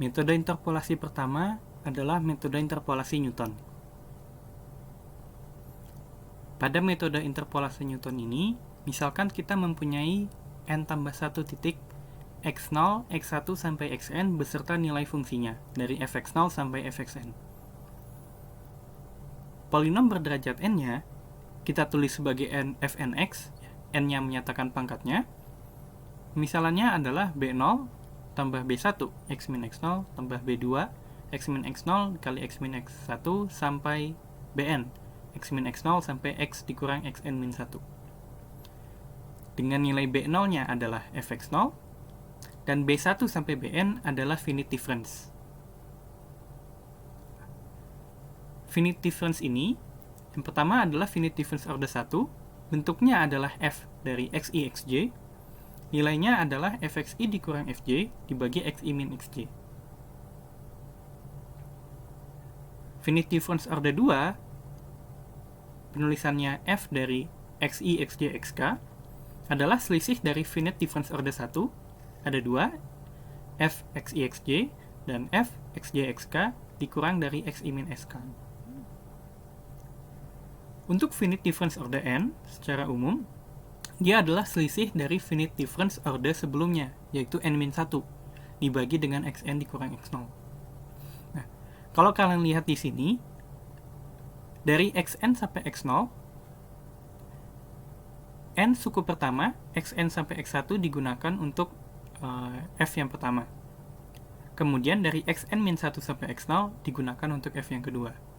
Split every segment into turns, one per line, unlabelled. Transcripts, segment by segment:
Metode interpolasi pertama adalah metode interpolasi Newton. Pada metode interpolasi Newton ini, misalkan kita mempunyai n tambah 1 titik x0, x1 sampai xn beserta nilai fungsinya dari fx0 sampai fxn. Polinom berderajat n-nya kita tulis sebagai fnx, n-nya menyatakan pangkatnya. Misalnya adalah b0 tambah b1, x min x0 tambah b2, x min x0 dikali x min x1 sampai bn, x min x0 sampai x dikurang xn min 1. Dengan nilai b0-nya adalah fx0, dan b1 sampai bn adalah finite difference. Finite difference ini, yang pertama adalah finite difference order 1, bentuknya adalah f dari xi xj, nilainya adalah fxi dikurang fj dibagi xi min xj. Finite difference order 2, penulisannya f dari xi xj xk, adalah selisih dari finite difference order 1, ada 2, f xi xj dan f xj xk dikurang dari xi min sk. Untuk finite difference order n, secara umum, dia adalah selisih dari finite difference order sebelumnya, yaitu n-1, dibagi dengan xn dikurang x0. Nah, kalau kalian lihat di sini, dari xn sampai x0, n suku pertama, xn sampai x1 digunakan untuk f yang pertama. Kemudian dari xn-1 sampai x0 digunakan untuk f yang kedua.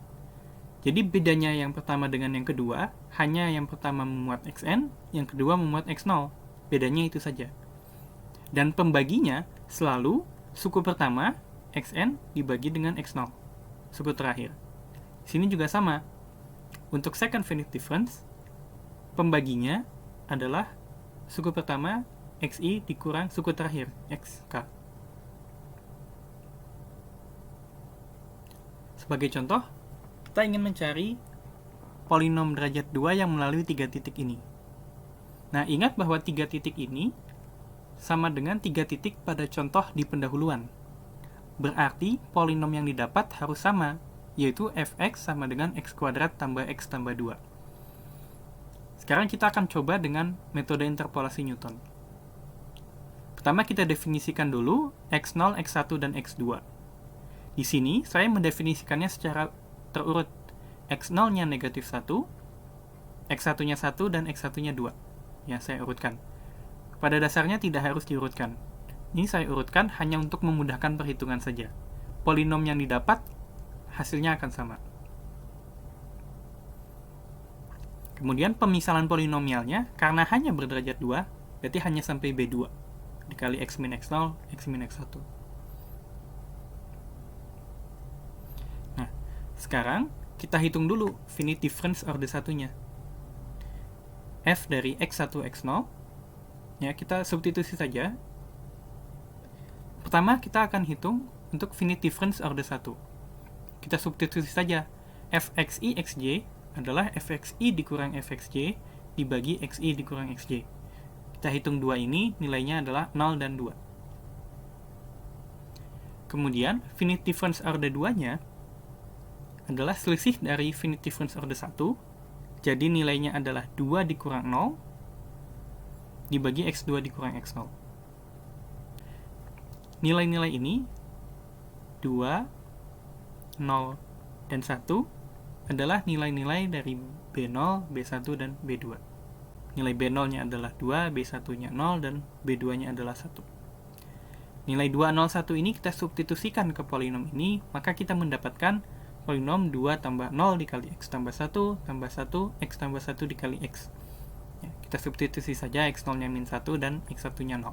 Jadi bedanya yang pertama dengan yang kedua, hanya yang pertama memuat xn, yang kedua memuat x0. Bedanya itu saja. Dan pembaginya selalu suku pertama, xn, dibagi dengan x0. Suku terakhir. Sini juga sama. Untuk second finite difference, pembaginya adalah suku pertama, xi dikurang suku terakhir, xk. Sebagai contoh, kita ingin mencari polinom derajat 2 yang melalui 3 titik ini. Nah, ingat bahwa 3 titik ini sama dengan 3 titik pada contoh di pendahuluan. Berarti polinom yang didapat harus sama, yaitu fx sama dengan x kuadrat tambah x tambah 2. Sekarang kita akan coba dengan metode interpolasi Newton. Pertama kita definisikan dulu x0, x1, dan x2. Di sini saya mendefinisikannya secara terurut. x0-nya negatif 1, x1-nya 1, dan x1-nya 2. Ya, saya urutkan. Pada dasarnya tidak harus diurutkan. Ini saya urutkan hanya untuk memudahkan perhitungan saja. Polinom yang didapat, hasilnya akan sama. Kemudian pemisalan polinomialnya, karena hanya berderajat 2, berarti hanya sampai b2, dikali x min x0, x min x1. Sekarang, kita hitung dulu finite difference order satunya. F dari x1, x0. Ya, kita substitusi saja. Pertama, kita akan hitung untuk finite difference order 1. Kita substitusi saja. Fxi, xj adalah fxi dikurang fxj dibagi xi dikurang xj. Kita hitung 2 ini, nilainya adalah 0 dan 2. Kemudian, finite difference order 2-nya adalah selisih dari finite difference order 1, jadi nilainya adalah 2 dikurang 0 dibagi x2 dikurang x0. Nilai-nilai ini 2, 0, dan 1 adalah nilai-nilai dari b0, b1, dan b2. Nilai b0-nya adalah 2, b1-nya 0, dan b2-nya adalah 1. Nilai 2, 0, 1 ini kita substitusikan ke polinom ini, maka kita mendapatkan polinom 2 tambah 0 dikali x tambah 1 tambah 1 x tambah 1 dikali x. Ya, kita substitusi saja x0-nya min 1 dan x1-nya 0.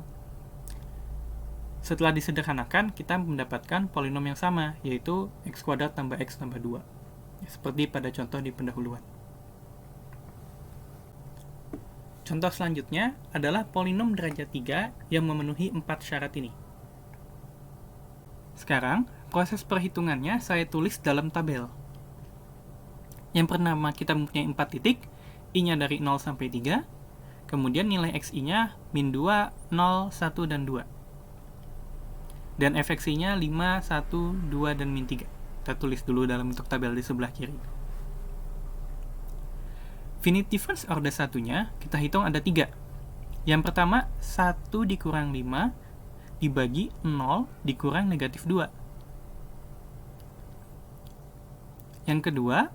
Setelah disederhanakan, kita mendapatkan polinom yang sama, yaitu x kuadrat tambah x tambah 2. Ya, seperti pada contoh di pendahuluan. Contoh selanjutnya adalah polinom derajat 3 yang memenuhi 4 syarat ini. Sekarang, proses perhitungannya saya tulis dalam tabel. Yang pertama kita mempunyai 4 titik, i-nya dari 0 sampai 3, kemudian nilai xi-nya min 2, 0, 1, dan 2. Dan efeksinya 5, 1, 2, dan min 3. Kita tulis dulu dalam bentuk tabel di sebelah kiri. Finite difference order satunya kita hitung ada 3. Yang pertama, 1 dikurang 5 dibagi 0 dikurang negatif 2. Yang kedua,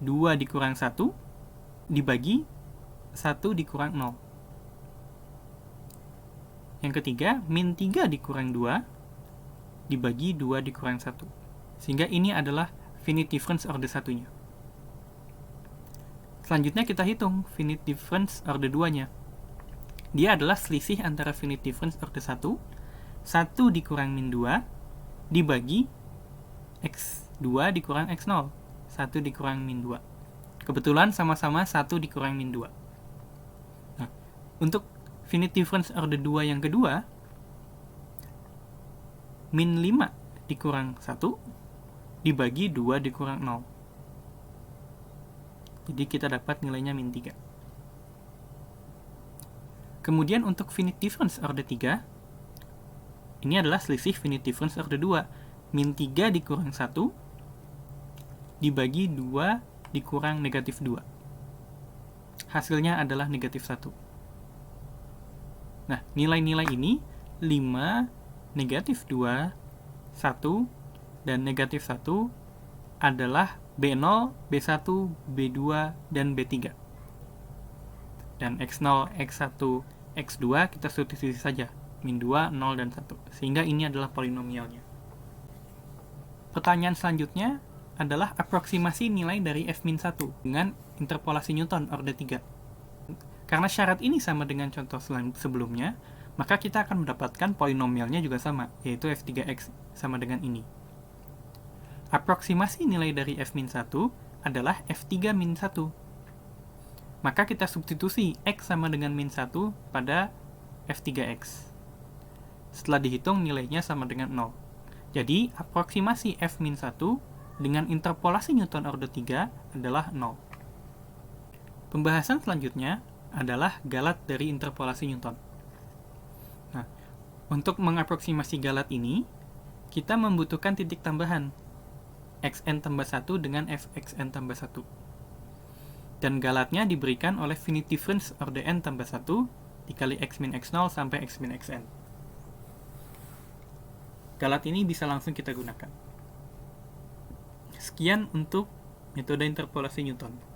2 dikurang 1 dibagi 1 dikurang 0. Yang ketiga, min 3 dikurang 2 dibagi 2 dikurang 1. Sehingga ini adalah finite difference order satunya. Selanjutnya kita hitung finite difference order 2-nya. Dia adalah selisih antara finite difference order 1, 1 dikurang min 2, dibagi x2 dikurang x0, 1 dikurang min 2. Kebetulan sama-sama 1 dikurang min 2. Nah, untuk finite difference order 2 yang kedua, min 5 dikurang 1, dibagi 2 dikurang 0. Jadi kita dapat nilainya min 3. Kemudian untuk finite difference order 3, ini adalah selisih finite difference order 2. Min 3 dikurang 1, dibagi 2 dikurang negatif 2. Hasilnya adalah negatif 1. Nah, nilai-nilai ini 5, negatif 2, 1, dan negatif 1 adalah B0, B1, B2, dan B3. Dan X0, X1, X2 kita substitusi saja, min 2, 0, dan 1. Sehingga ini adalah polinomialnya. Pertanyaan selanjutnya adalah aproksimasi nilai dari F-1 dengan interpolasi Newton order 3. Karena syarat ini sama dengan contoh sebelumnya, maka kita akan mendapatkan polinomialnya juga sama, yaitu F3X sama dengan ini. Aproksimasi nilai dari F-1 adalah F3-1. Maka kita substitusi X sama dengan min 1 pada F3X. Setelah dihitung, nilainya sama dengan 0. Jadi, aproksimasi F-1 dengan interpolasi Newton order 3 adalah 0. Pembahasan selanjutnya adalah galat dari interpolasi Newton. Nah, untuk mengaproksimasi galat ini, kita membutuhkan titik tambahan xn tambah 1 dengan fxn tambah 1. Dan galatnya diberikan oleh finite difference order n tambah 1 dikali x min x0 sampai x min xn. Galat ini bisa langsung kita gunakan. Sekian untuk metode interpolasi Newton.